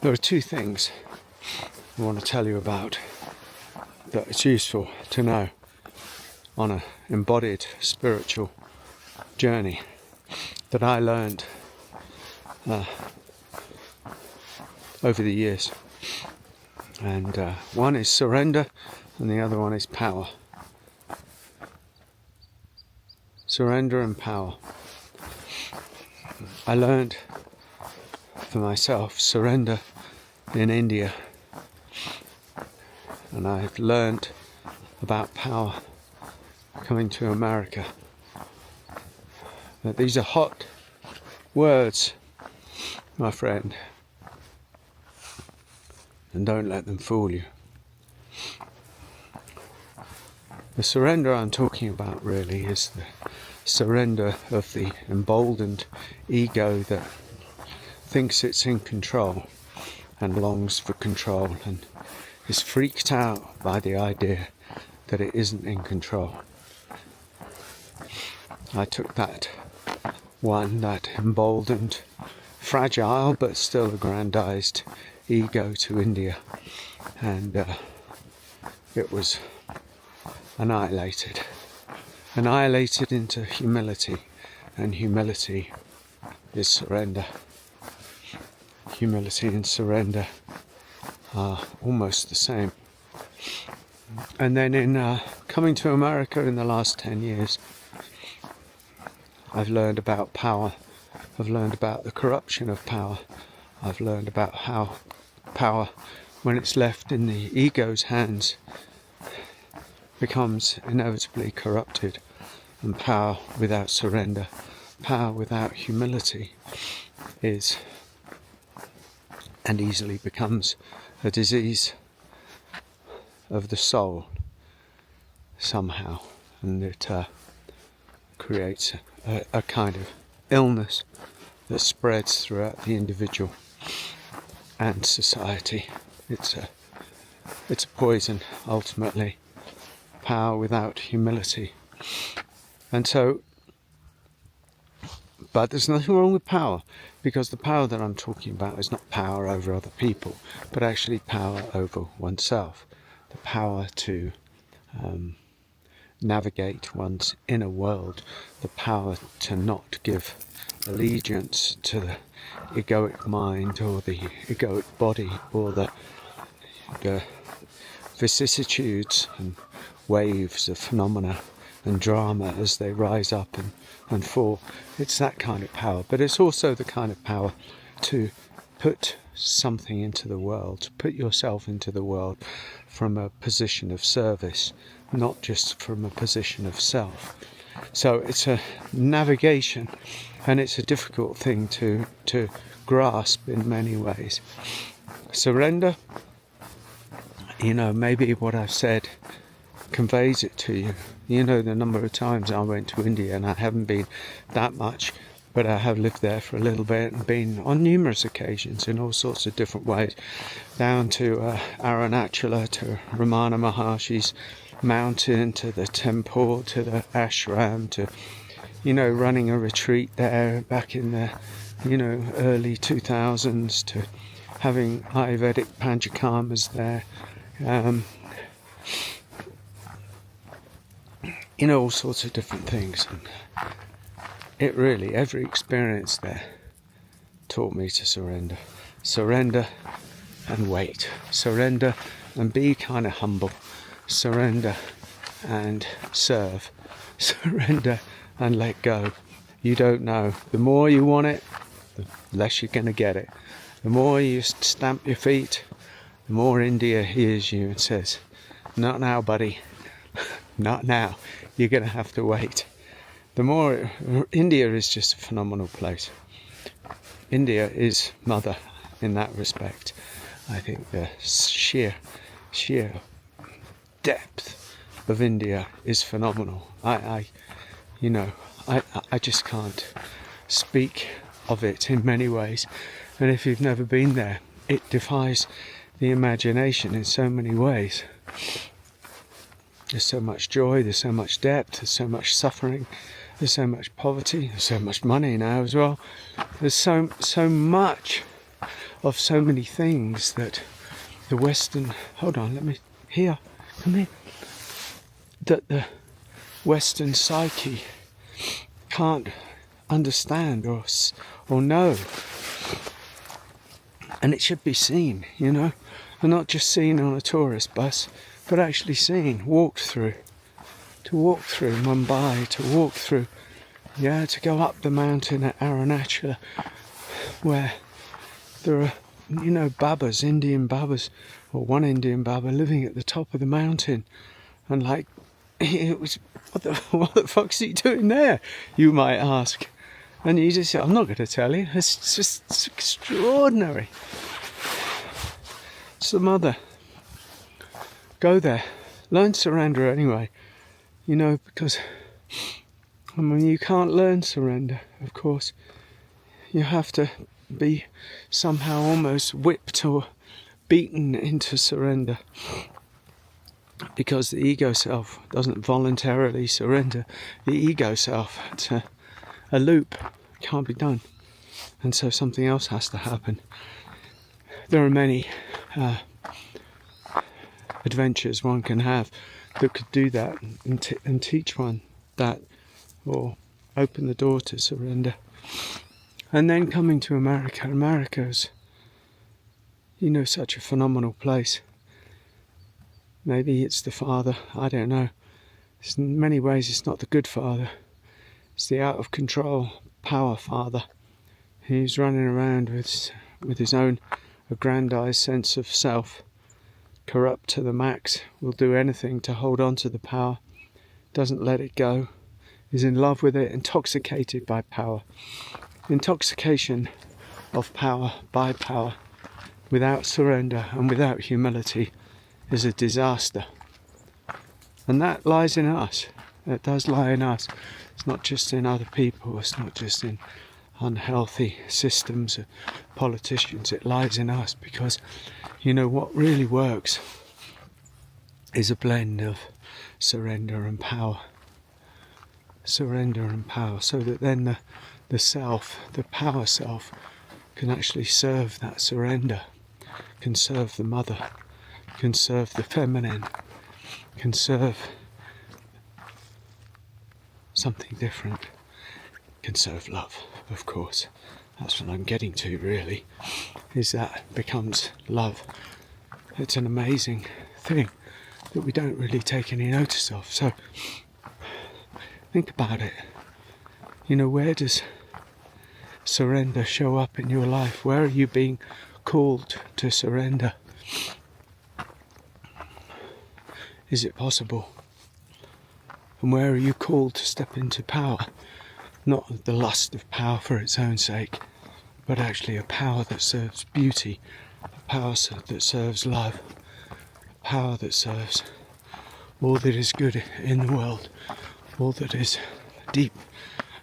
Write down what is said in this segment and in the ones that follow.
There are two things I want to tell you about that it's useful to know on an embodied spiritual journey that I learned over the years. And one is surrender and the other one is power. Surrender and power. I learned for myself surrender in India, and I've learned about power coming to America. That these are hot words, my friend, and don't let them fool you. The surrender I'm talking about really is the surrender of the emboldened ego that thinks it's in control and longs for control and is freaked out by the idea that it isn't in control. I took that emboldened, fragile but still aggrandized ego to India, and it was annihilated into humility, and humility is surrender. Humility and surrender are almost the same. And then in coming to America in the last 10 years, I've learned about power. I've learned about the corruption of power. I've learned about how power, when it's left in the ego's hands, becomes inevitably corrupted. And power without surrender, power without humility is and easily becomes a disease of the soul somehow, and it creates a kind of illness that spreads throughout the individual and society. It's a poison, ultimately. Power without humility. And so, but there's nothing wrong with power, because the power that I'm talking about is not power over other people, but actually power over oneself. The power to navigate one's inner world, the power to not give allegiance to the egoic mind or the egoic body or the vicissitudes and waves of phenomena and drama as they rise up and fall. It's that kind of power, but it's also the kind of power to put something into the world, to put yourself into the world from a position of service, not just from a position of self. So it's a navigation, and it's a difficult thing to grasp in many ways. Surrender, maybe what I've said conveys it to you. The number of times I went to India, and I haven't been that much, but I have lived there for a little bit and been on numerous occasions in all sorts of different ways, down to Arunachala, to Ramana Maharshi's mountain, to the temple, to the ashram, to running a retreat there back in the early 2000s, to having Ayurvedic panchakarmas there, all sorts of different things. And it really, every experience there taught me to surrender. Surrender and wait. Surrender and be kind of humble. Surrender and serve. Surrender and let go. You don't know. The more you want it, the less you're going to get it. The more you stamp your feet, the more India hears you and says, "Not now, buddy. Not now. You're going to have to wait." The more, India is just a phenomenal place. India is mother in that respect. I think the sheer depth of India is phenomenal. I just can't speak of it in many ways. And if you've never been there, it defies the imagination in so many ways. There's so much joy, there's so much depth, there's so much suffering, there's so much poverty, there's so much money now as well. There's so much of so many things that the Western, come here, that the Western psyche can't understand or know. And it should be seen, and not just seen on a tourist bus, but actually seen, to walk through Mumbai, to go up the mountain at Arunachala, where there are, Babas, Indian Babas, or one Indian Baba living at the top of the mountain, and it was, what the fuck's he doing there, you might ask, and you just say, I'm not going to tell you, it's extraordinary. It's the mother. Go there, learn surrender anyway, because you can't learn surrender, of course. You have to be somehow almost whipped or beaten into surrender, because the ego self doesn't voluntarily surrender. The ego self, it's a loop, it can't be done, and so something else has to happen. There are many adventures one can have that could do that and teach one that, or open the door to surrender. And then coming to America's, such a phenomenal place. Maybe it's the father, I don't know. In many ways it's not the good father. It's the out of control power father. He's running around with his own aggrandized sense of self, corrupt to the max, will do anything to hold on to the power, doesn't let it go, is in love with it, intoxicated by power. Intoxication of power by power, without surrender and without humility, is a disaster. And that lies in us. It does lie in us. It's not just in other people, it's not just in unhealthy systems of politicians, it lies in us, because what really works is a blend of surrender and power, so that then the self, the power self, can actually serve that surrender, can serve the mother, can serve the feminine, can serve something different, can serve love, of course. That's what I'm getting to, really, is that becomes love. It's an amazing thing that we don't really take any notice of. So think about it. Where does surrender show up in your life? Where are you being called to surrender? Is it possible? And where are you called to step into power? Not the lust of power for its own sake, but actually a power that serves beauty, a power that serves love, a power that serves all that is good in the world, all that is deep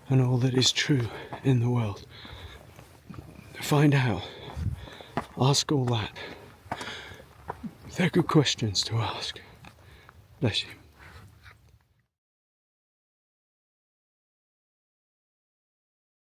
and all that is true in the world. Find out. Ask all that. They're good questions to ask. Bless you.